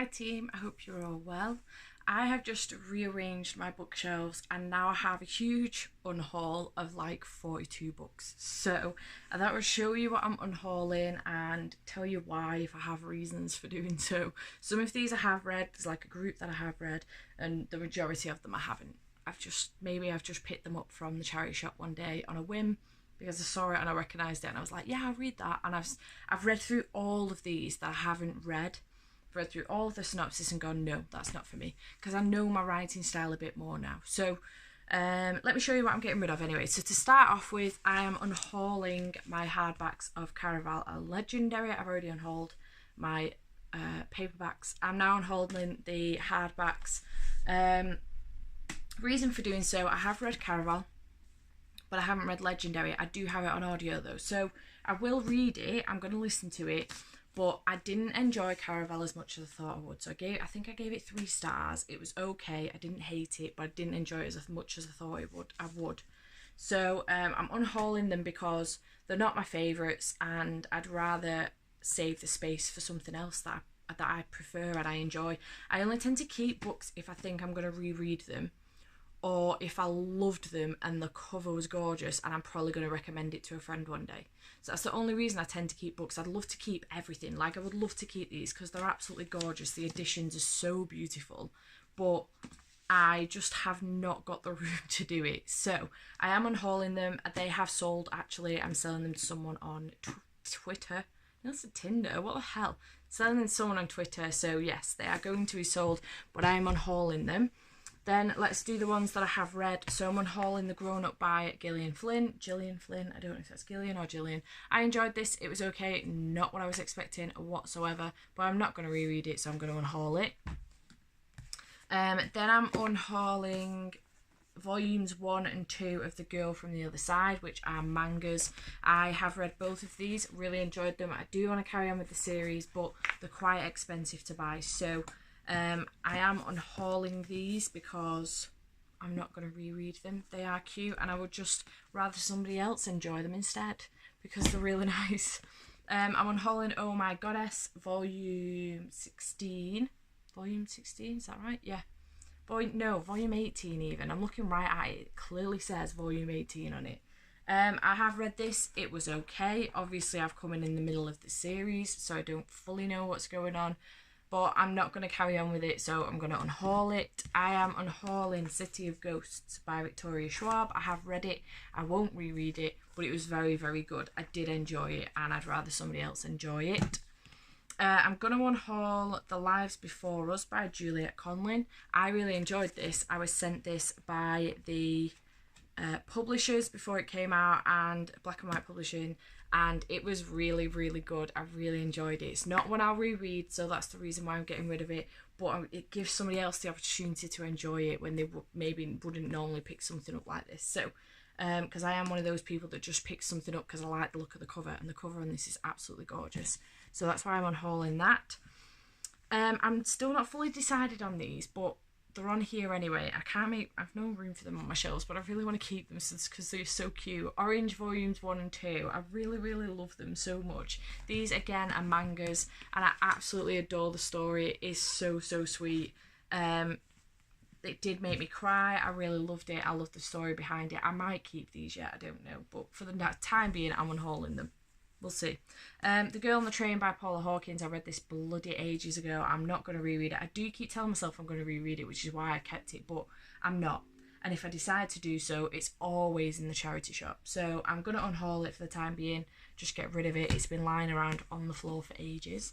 Hi team, I hope you're all well. I have just rearranged my bookshelves and now I have a huge unhaul of like 42 books. So I thought I would show you what I'm unhauling and tell you why if I have reasons for doing so. Some of these I have read, there's like a group that I have read, and the majority of them I haven't. I've just picked them up from the charity shop one day on a whim because I saw it and I recognised it and I was like, yeah, I'll read that. And I've read through all of these that I haven't read through all of the synopsis and gone, no, that's not for me, because I know my writing style a bit more now. So let me show you what I'm getting rid of anyway. So to start off with, I am unhauling my hardbacks of Caraval a Legendary. I've already unhauled my paperbacks. I'm now unhauling the hardbacks. Reason for doing so, I have read Caraval, but I haven't read Legendary. I do have it on audio though, so I will read it. I'm going to listen to it. But I didn't enjoy Caraval as much as I thought I would. So I think I gave it 3 stars. It was okay. I didn't hate it, but I didn't enjoy it as much as I thought I would. So I'm unhauling them because they're not my favourites, and I'd rather save the space for something else that I prefer and I enjoy. I only tend to keep books if I think I'm going to reread them, or if I loved them and the cover was gorgeous and I'm probably going to recommend it to a friend one day. So that's the only reason I tend to keep books. I'd love to keep everything. Like, I would love to keep these because they're absolutely gorgeous. The editions are so beautiful, but I just have not got the room to do it. So I am unhauling them. They have sold, actually. I'm selling them to someone on Twitter. No, it's a Tinder. What the hell? Selling them to someone on Twitter. So yes, they are going to be sold, but I am unhauling them. Then let's do the ones that I have read. So I'm unhauling The Grown Up by Gillian Flynn. I don't know if that's Gillian or Gillian. I enjoyed this. It was okay. Not what I was expecting whatsoever. But I'm not going to reread it, so I'm going to unhaul it. Then I'm unhauling volumes 1 and 2 of The Girl from the Other Side, which are mangas. I have read both of these. Really enjoyed them. I do want to carry on with the series, but they're quite expensive to buy. So I am unhauling these because I'm not going to reread them. They are cute and I would just rather somebody else enjoy them instead because they're really nice. I'm unhauling Oh My Goddess volume 16. Volume 16, is that right? Yeah. Volume 18 even. I'm looking right at it. It clearly says volume 18 on it. I have read this. It was okay. Obviously I've come in the middle of the series, so I don't fully know what's going on. But I'm not going to carry on with it, so I'm going to unhaul it. I am unhauling City of Ghosts by Victoria Schwab. I have read it. I won't reread it, but it was very, very good. I did enjoy it, and I'd rather somebody else enjoy it. I'm going to unhaul The Lives Before Us by Juliet Conlin. I really enjoyed this. I was sent this by the publishers before it came out, and Black and White Publishing, and it was really, really good. I really enjoyed it. It's not one I'll reread, so that's the reason why I'm getting rid of it, but it gives somebody else the opportunity to enjoy it when they maybe wouldn't normally pick something up like this. So because I am one of those people that just picks something up because I like the look of the cover, and the cover on this is absolutely gorgeous, so that's why I'm unhauling that. I'm still not fully decided on these, but they're on here anyway. I've no room for them on my shelves, but I really want to keep them because they're so cute. Orange volumes 1 and 2. I really, really love them so much. These again are mangas, and I absolutely adore the story. It is so, so sweet. It did make me cry. I really loved it. I love the story behind it. I might keep these yet, I don't know, but for the time being, I'm unhauling them. We'll see. The Girl on the Train by Paula Hawkins. I read this bloody ages ago. I'm not going to reread it. I do keep telling myself I'm going to reread it, which is why I kept it, but I'm not. And if I decide to do so, it's always in the charity shop. So I'm going to unhaul it for the time being. Just get rid of it. It's been lying around on the floor for ages.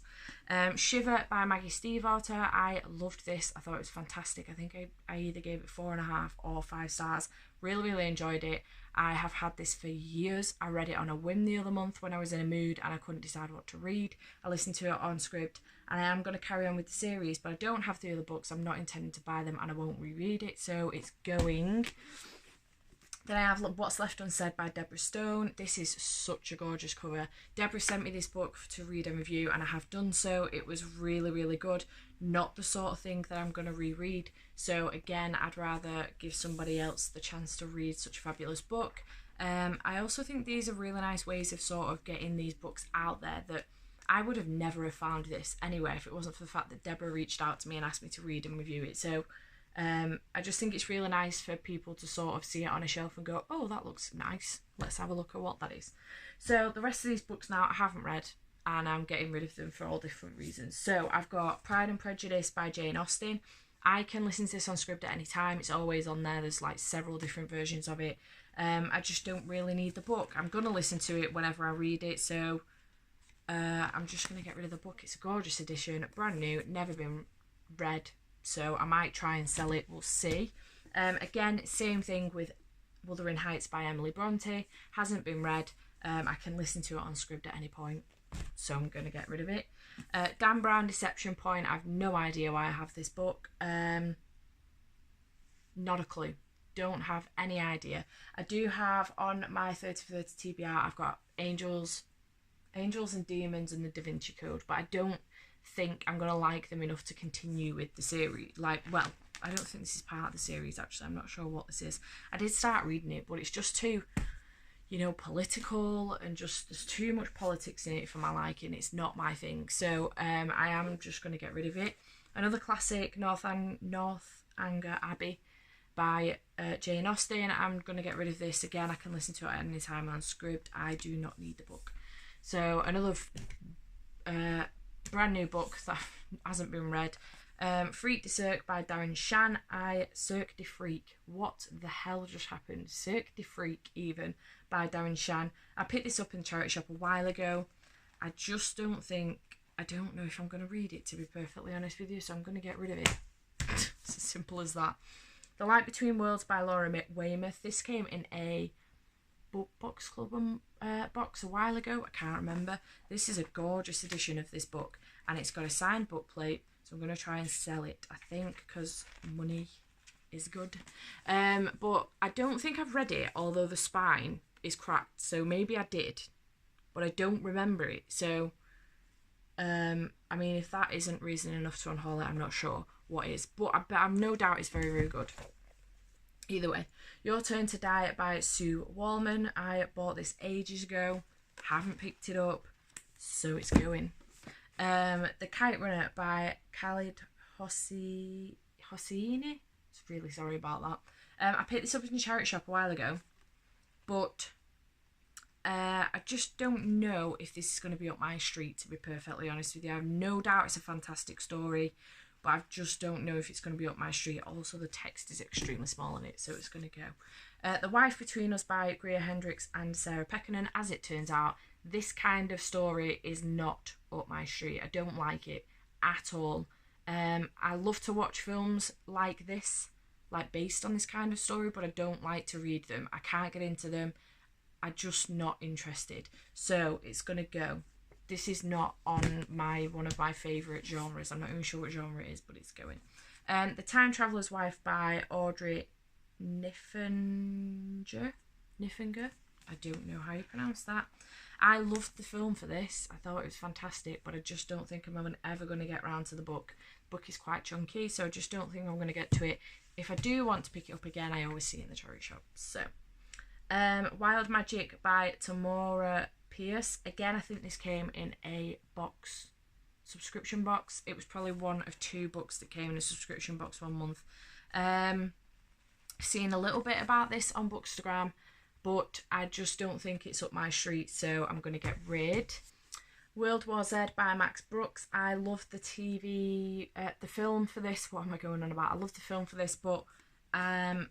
Shiver by Maggie Stiefvater. I loved this. I thought it was fantastic. I think I either gave it 4.5 or 5 stars. Really, really enjoyed it. I have had this for years. I read it on a whim the other month when I was in a mood and I couldn't decide what to read. I listened to it on script, and I am going to carry on with the series, but I don't have the other books. I'm not intending to buy them, and I won't reread it, so it's going. Then I have What's Left Unsaid by Deborah Stone. This is such a gorgeous cover. Deborah sent me this book to read and review, and I have done so. It was really, really good. Not the sort of thing that I'm going to reread. So again, I'd rather give somebody else the chance to read such a fabulous book. I also think these are really nice ways of sort of getting these books out there that I would have never have found this anyway if it wasn't for the fact that Deborah reached out to me and asked me to read and review it. So I just think it's really nice for people to sort of see it on a shelf and go, oh, that looks nice, let's have a look at what that is. So the rest of these books now I haven't read, and I'm getting rid of them for all different reasons. So I've got Pride and Prejudice by Jane Austen. I can listen to this on Scribd at any time. It's always on there. There's like several different versions of it. I just don't really need the book. I'm going to listen to it whenever I read it. So I'm just going to get rid of the book. It's a gorgeous edition, brand new, never been read. So I might try and sell it. We'll see. Again, same thing with Wuthering Heights by Emily Bronte. Hasn't been read. I can listen to it on Scribd at any point. So I'm going to get rid of it. Dan Brown, Deception Point. I have no idea why I have this book. Not a clue. Don't have any idea. I do have on my 30 for 30 TBR, I've got Angels and Demons and the Da Vinci Code, but I don't think I'm going to like them enough to continue with the series. Like, well, I don't think this is part of the series, actually. I'm not sure what this is. I did start reading it, but it's just too, you know, political, and just there's too much politics in it for my liking. It's not my thing. So I am just going to get rid of it. Another classic, Northanger Abbey by Jane Austen. I'm going to get rid of this. Again, I can listen to it at any time on Scribd. I do not need the book. So another brand new book that hasn't been read. Freak de Cirque by Darren Shan. Cirque de Freak. What the hell just happened? Cirque de Freak even by Darren Shan. I picked this up in the charity shop a while ago. I just don't know if I'm going to read it, to be perfectly honest with you, so I'm going to get rid of it. It's as simple as that. The Light Between Worlds by Laura Weymouth. This came in a book box club box a while ago. I can't remember. This is a gorgeous edition of this book, and it's got a signed book plate, so I'm going to try and sell it, I think, because money is good. But I don't think I've read it, although the spine is cracked, so maybe I did, but I don't remember it. So I mean, if that isn't reason enough to unhaul it, I'm not sure what is, but I'm no doubt it's very, very good. Either way, Your Turn to Die by Sue Wallman. I bought this ages ago, haven't picked it up, so it's going. The Kite Runner by Khalid Hosseini. Really sorry about that. I picked this up in the charity shop a while ago, but I just don't know if this is going to be up my street, to be perfectly honest with you. I have no doubt it's a fantastic story, but I just don't know if it's going to be up my street. Also, the text is extremely small on it, so it's going to go. The Wife Between Us by Greer Hendricks and Sarah Pekkanen. As it turns out, this kind of story is not up my street. I don't like it at all. I love to watch films like this, like based on this kind of story, but I don't like to read them. I can't get into them. I'm just not interested. So it's going to go. This is not on one of my favourite genres. I'm not even sure what genre it is, but it's going. The Time Traveller's Wife by Audrey Niffenger. I don't know how you pronounce that. I loved the film for this. I thought it was fantastic, but I just don't think I'm ever going to get round to the book. The book is quite chunky, so I just don't think I'm going to get to it. If I do want to pick it up again, I always see it in the charity shop. So, Wild Magic by Tamora Pierce. Again, I think this came in a subscription box. It was probably one of two books that came in a subscription box 1 month. Seen a little bit about this on Bookstagram, but I just don't think it's up my street, so I'm going to get rid. World War Z by Max Brooks. I love the film for this. What am I going on about? I love the film for this, but I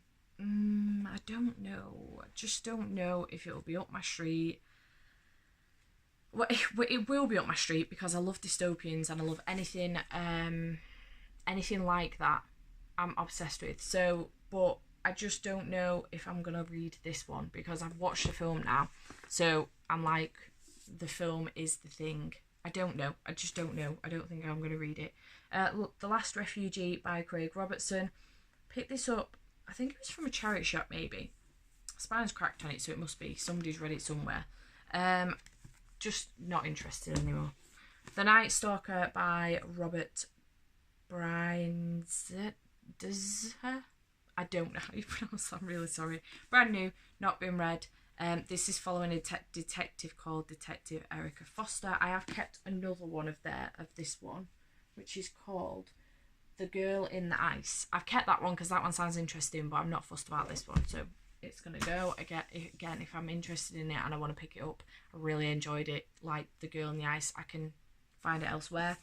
don't know. I just don't know if it'll be up my street. Well, it will be up my street because I love dystopians and I love anything like that. I'm obsessed with. So, but I just don't know if I'm gonna read this one because I've watched the film now. So I'm like, the film is the thing. I don't know. I just don't know. I don't think I'm gonna read it. The Last Refugee by Craig Robertson. Picked this up. I think it was from a charity shop maybe. Spine's cracked on it, so it must be. Somebody's read it somewhere. Just not interested anymore. The Night Stalker by Robert Brainszer. I don't know how you pronounce that, I'm really sorry. Brand new, not been read. This is following a detective called Detective Erica Foster. I have kept another one of this one, which is called The Girl in the Ice. I've kept that one because that one sounds interesting, but I'm not fussed about this one, so it's going to go. Again, if I'm interested in it and I want to pick it up, I really enjoyed it. Like The Girl in the Ice, I can find it elsewhere.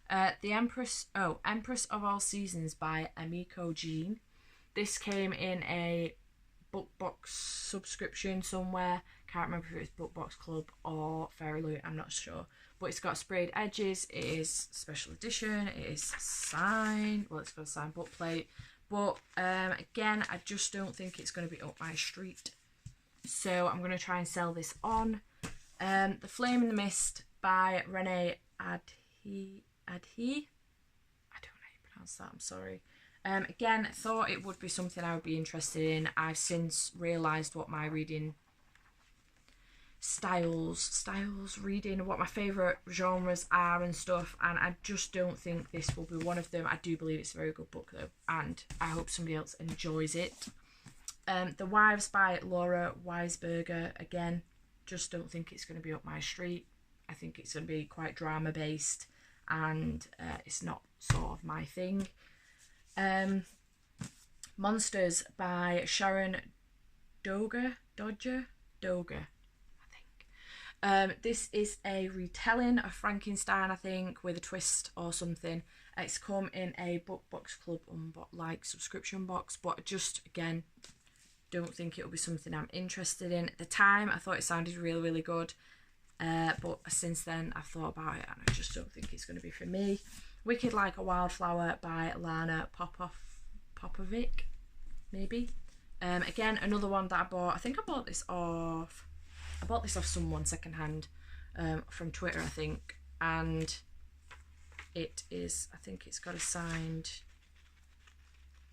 The Empress of All Seasons by Emiko Jean. This came in a BookBox subscription somewhere. Can't remember if it was BookBox Club or Fairy Loot, I'm not sure. But it's got sprayed edges, it is special edition, it is signed, well, it's got a signed book plate. But again, I just don't think it's going to be up my street. So I'm going to try and sell this on. The Flame in the Mist by Renee Adhi. I don't know how you pronounce that, I'm sorry. Again, thought it would be something I would be interested in. I've since realised what my reading reading, what my favourite genres are and stuff, and I just don't think this will be one of them. I do believe it's a very good book though, and I hope somebody else enjoys it. The Wives by Laura Weisberger, again, just don't think it's going to be up my street. I think it's going to be quite drama based, and it's not sort of my thing. Monsters by Sharon Doga, I think. This is a retelling of Frankenstein, I think, with a twist or something. It's come in a BookBox Club like subscription box, but just again don't think it'll be something I'm interested in. At the time, I thought it sounded really, really good. But since then, I've thought about it and I just don't think it's going to be for me. Wicked Like a Wildflower by Lana Popovic, maybe. Again, another one that I bought. I think I bought this off someone secondhand, from Twitter, I think. And it is, I think it's got a signed,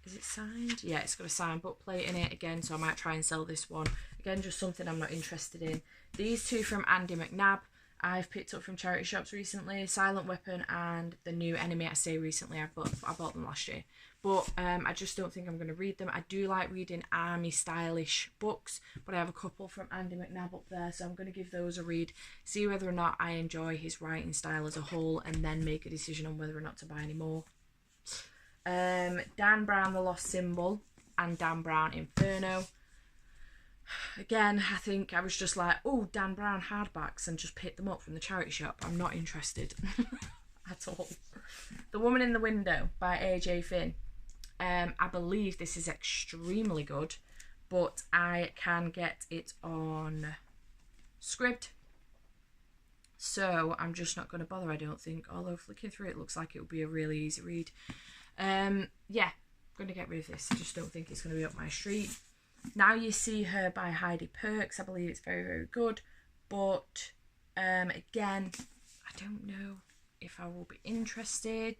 is it signed? Yeah, it's got a signed book plate in it again, so I might try and sell this one. Again, just something I'm not interested in. These two from Andy McNabb, I've picked up from charity shops recently. Silent Weapon and The New Enemy. I say recently, I bought them last year. But I just don't think I'm going to read them. I do like reading army stylish books, but I have a couple from Andy McNabb up there, so I'm going to give those a read, see whether or not I enjoy his writing style as a whole, and then make a decision on whether or not to buy any more. Dan Brown, The Lost Symbol, and Dan Brown, Inferno. Again, I think I was just like, oh, Dan Brown hardbacks, and just picked them up from the charity shop. I'm not interested at all. The Woman in the Window by AJ Finn. I believe this is extremely good, but I can get it on Scribd, so I'm just not going to bother, I don't think, although flicking through it looks like it would be a really easy read. Yeah, I'm going to get rid of this. I just don't think it's going to be up my street. Now You See Her by Heidi Perks. I believe it's very, very good, but again, I don't know if I will be interested.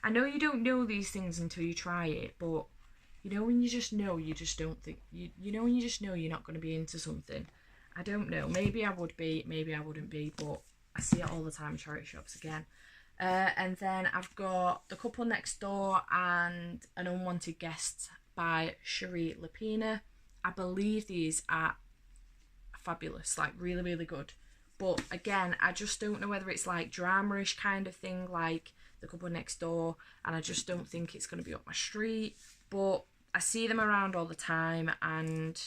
I know you don't know these things until you try it, but you know when you just know, you just don't think, you know when you just know you're not going to be into something. I don't know, maybe I would be, maybe I wouldn't be, but I see it all the time in charity shops again. And then I've got The Couple Next Door and An Unwanted Guest by Cherie Lapina. I believe these are fabulous, like really, really good. But again, I just don't know whether it's like drama-ish kind of thing, like The Couple Next Door, and I just don't think it's going to be up my street. But I see them around all the time, and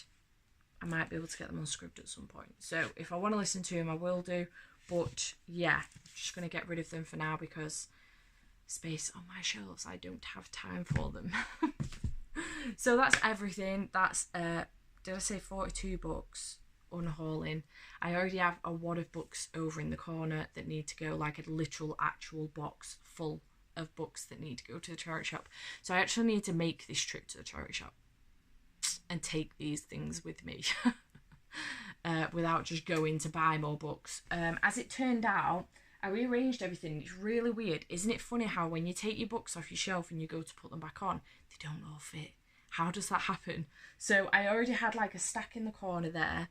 I might be able to get them on Scribd at some point. So if I want to listen to them, I will do. But yeah, I'm just going to get rid of them for now because space on my shelves, I don't have time for them. So that's everything. That's did I say 42 books unhauling? I already have a wad of books over in the corner that need to go, like a literal actual box full of books that need to go to the charity shop. So I actually need to make this trip to the charity shop and take these things with me without just going to buy more books. As it turned out, I rearranged everything. It's really weird. Isn't it funny how when you take your books off your shelf and you go to put them back on, they don't all fit? How does that happen? So I already had like a stack in the corner there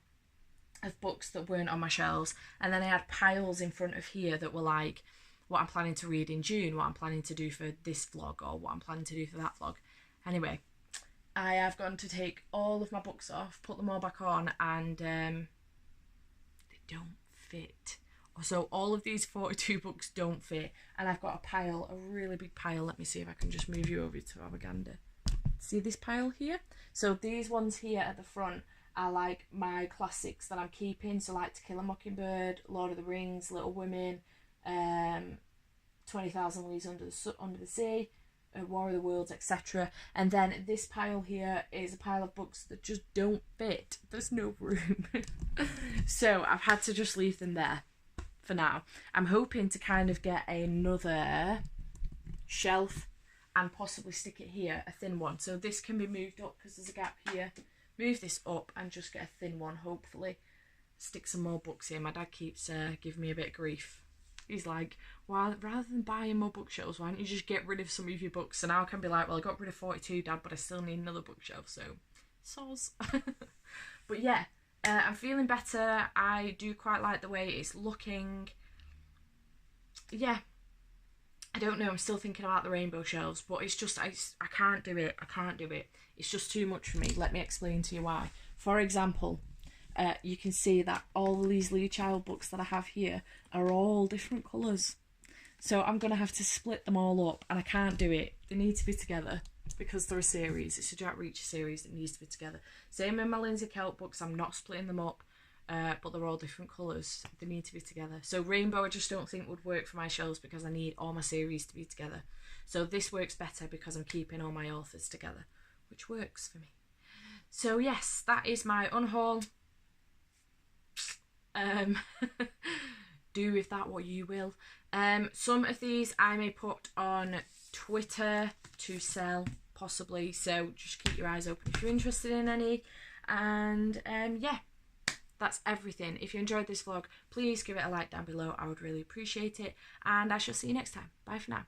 of books that weren't on my shelves, and then I had piles in front of here that were like what I'm planning to read in June, what I'm planning to do for this vlog, or what I'm planning to do for that vlog. Anyway, I have gone to take all of my books off, put them all back on, and they don't fit. So all of these 42 books don't fit, and I've got a pile, a really big pile. Let me see if I can just move you over to our gander. See this pile here? So these ones here at the front are like my classics that I'm keeping. So like To Kill a Mockingbird, Lord of the Rings, Little Women, 20,000 Leagues Under the Sea, War of the Worlds, etc. And then this pile here is a pile of books that just don't fit. There's no room. So I've had to just leave them there for now. I'm hoping to kind of get another shelf and possibly stick it here, a thin one. So this can be moved up because there's a gap here. Move this up and just get a thin one, hopefully. Stick some more books here. My dad keeps giving me a bit of grief. He's like, well, rather than buying more bookshelves, why don't you just get rid of some of your books? So now I can be like, well, I got rid of 42, Dad, but I still need another bookshelf, so soz. But yeah, I'm feeling better. I do quite like the way it's looking. Yeah, I don't know, I'm still thinking about the rainbow shelves, but it's just, I can't do it. I can't do it. It's just too much for me. Let me explain to you why. For example, you can see that all these Lee Child books that I have here are all different colours. So I'm going to have to split them all up, and I can't do it. They need to be together because they're a series. It's a Jack Reacher series that needs to be together. Same with my Lindsay Kelp books. I'm not splitting them up, but they're all different colours. They need to be together. So rainbow I just don't think would work for my shelves because I need all my series to be together. So this works better because I'm keeping all my authors together, which works for me. So yes, that is my unhaul. Do with that what you will. Some of these I may put on Twitter to sell, possibly, so just keep your eyes open if you're interested in any. And yeah, that's everything. If you enjoyed this vlog, please give it a like down below. I would really appreciate it, and I shall see you next time. Bye for now.